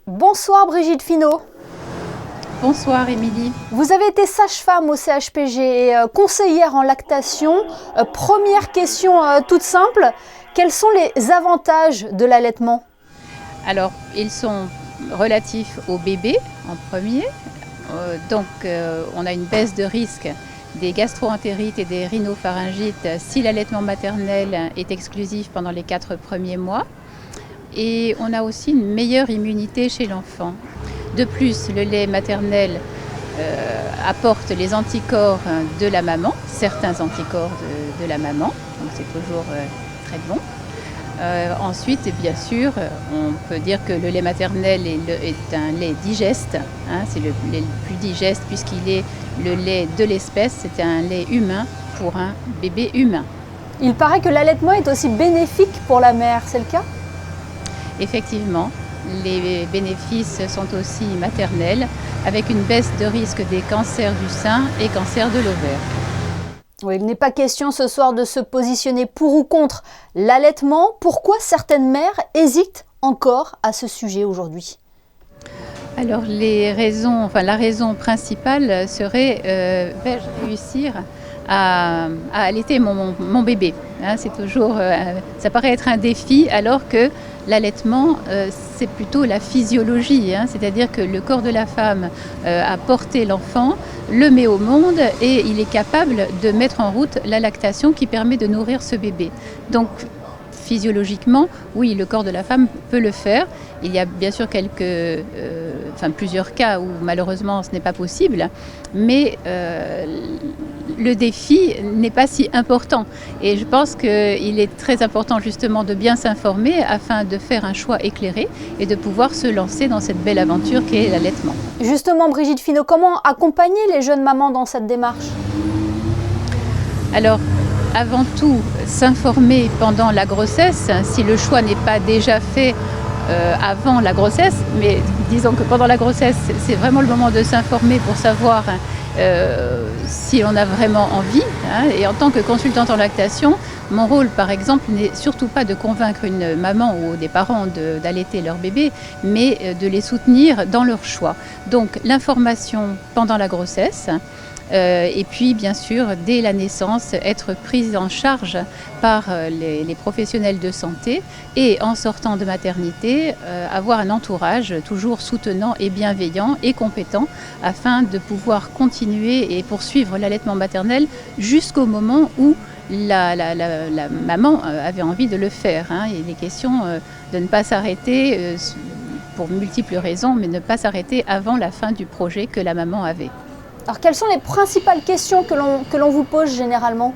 Bonsoir Brigitte Finot. Bonsoir Émilie. Vous avez été sage-femme au CHPG et conseillère en lactation. Première question toute simple, quels sont les avantages de l'allaitement? Alors, ils sont relatifs au bébé en premier. On a une baisse de risque des gastro-entérites et des rhinopharyngites si l'allaitement maternel est exclusif pendant les 4 premiers mois. Et on a aussi une meilleure immunité chez l'enfant. De plus, le lait maternel apporte les anticorps de la maman, certains anticorps de la maman, donc c'est toujours très bon. Ensuite, bien sûr, on peut dire que le lait maternel est un lait digeste, c'est le lait le plus digeste puisqu'il est le lait de l'espèce, c'est un lait humain pour un bébé humain. Il paraît que l'allaitement est aussi bénéfique pour la mère, c'est le cas? Effectivement, les bénéfices sont aussi maternels, avec une baisse de risque des cancers du sein et cancers de l'ovaire. Oui, il n'est pas question ce soir de se positionner pour ou contre l'allaitement. Pourquoi certaines mères hésitent encore à ce sujet aujourd'hui? Alors la raison principale serait vais-je réussir à allaiter mon bébé, c'est toujours, ça paraît être un défi alors que l'allaitement c'est plutôt la physiologie, c'est-à-dire que le corps de la femme a porté l'enfant, le met au monde et il est capable de mettre en route la lactation qui permet de nourrir ce bébé. Donc physiologiquement, oui, le corps de la femme peut le faire. Il y a bien sûr plusieurs cas où malheureusement ce n'est pas possible, mais le défi n'est pas si important. Et je pense qu'il est très important justement de bien s'informer afin de faire un choix éclairé et de pouvoir se lancer dans cette belle aventure qu'est l'allaitement. Justement, Brigitte Finot, comment accompagner les jeunes mamans dans cette démarche? Alors, avant tout, s'informer pendant la grossesse, si le choix n'est pas déjà fait avant la grossesse, mais disons que pendant la grossesse, c'est vraiment le moment de s'informer pour savoir si on a vraiment envie. Et en tant que consultante en lactation, mon rôle, par exemple, n'est surtout pas de convaincre une maman ou des parents d'allaiter leur bébé, mais de les soutenir dans leur choix. Donc, l'information pendant la grossesse, et puis bien sûr dès la naissance être prise en charge par les professionnels de santé et en sortant de maternité avoir un entourage toujours soutenant et bienveillant et compétent afin de pouvoir continuer et poursuivre l'allaitement maternel jusqu'au moment où la maman avait envie de le faire. Il est question de ne pas s'arrêter pour multiples raisons, mais ne pas s'arrêter avant la fin du projet que la maman avait. Alors, quelles sont les principales questions que l'on vous pose généralement?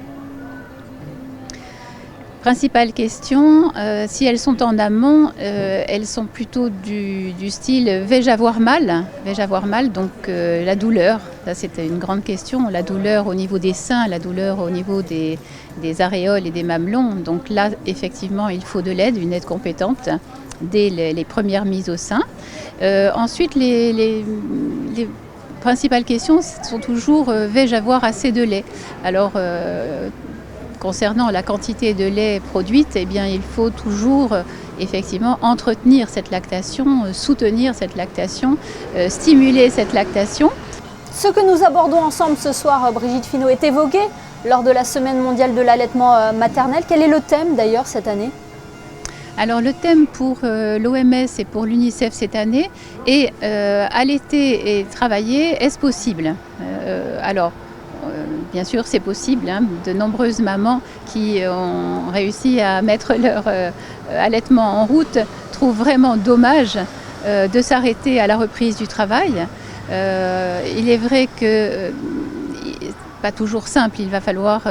Principales questions, si elles sont en amont, elles sont plutôt du style « vais-je avoir mal ?» Vais-je avoir mal, donc la douleur, ça c'était une grande question, la douleur au niveau des seins, la douleur au niveau des aréoles et des mamelons. Donc là, effectivement, il faut de l'aide, une aide compétente dès les premières mises au sein. Ensuite, les principales questions sont toujours vais-je avoir assez de lait? Alors concernant la quantité de lait produite, eh bien, il faut toujours effectivement entretenir cette lactation, soutenir cette lactation, stimuler cette lactation. Ce que nous abordons ensemble ce soir, Brigitte Finot, est évoqué lors de la Semaine mondiale de l'allaitement maternel. Quel est le thème d'ailleurs cette année? Alors le thème pour l'OMS et pour l'UNICEF cette année est allaiter et travailler, est-ce possible? Bien sûr, c'est possible. De nombreuses mamans qui ont réussi à mettre leur allaitement en route trouvent vraiment dommage de s'arrêter à la reprise du travail. Il est vrai que pas toujours simple, il va falloir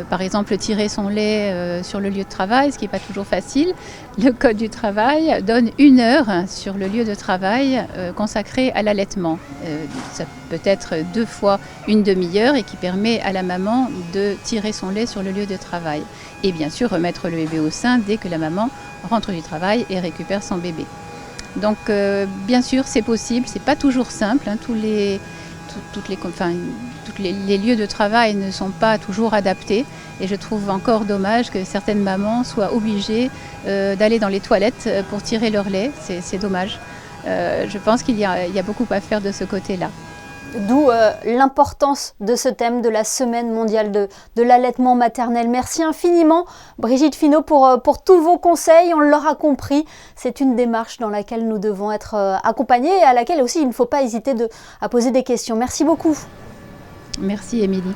par exemple tirer son lait sur le lieu de travail, ce qui n'est pas toujours facile. Le Code du travail donne 1 heure sur le lieu de travail consacrée à l'allaitement. Ça peut être 2 fois une demi-heure et qui permet à la maman de tirer son lait sur le lieu de travail. Et bien sûr remettre le bébé au sein dès que la maman rentre du travail et récupère son bébé. Donc bien sûr c'est possible, c'est pas toujours simple, tous les lieux de travail ne sont pas toujours adaptés et je trouve encore dommage que certaines mamans soient obligées d'aller dans les toilettes pour tirer leur lait, c'est dommage. je pense qu'il y a beaucoup à faire de ce côté-là. D'où l'importance de ce thème de la Semaine mondiale de l'allaitement maternel. Merci infiniment Brigitte Finot pour tous vos conseils. On l'aura compris, c'est une démarche dans laquelle nous devons être accompagnés et à laquelle aussi il ne faut pas hésiter à poser des questions. Merci beaucoup. Merci Émilie.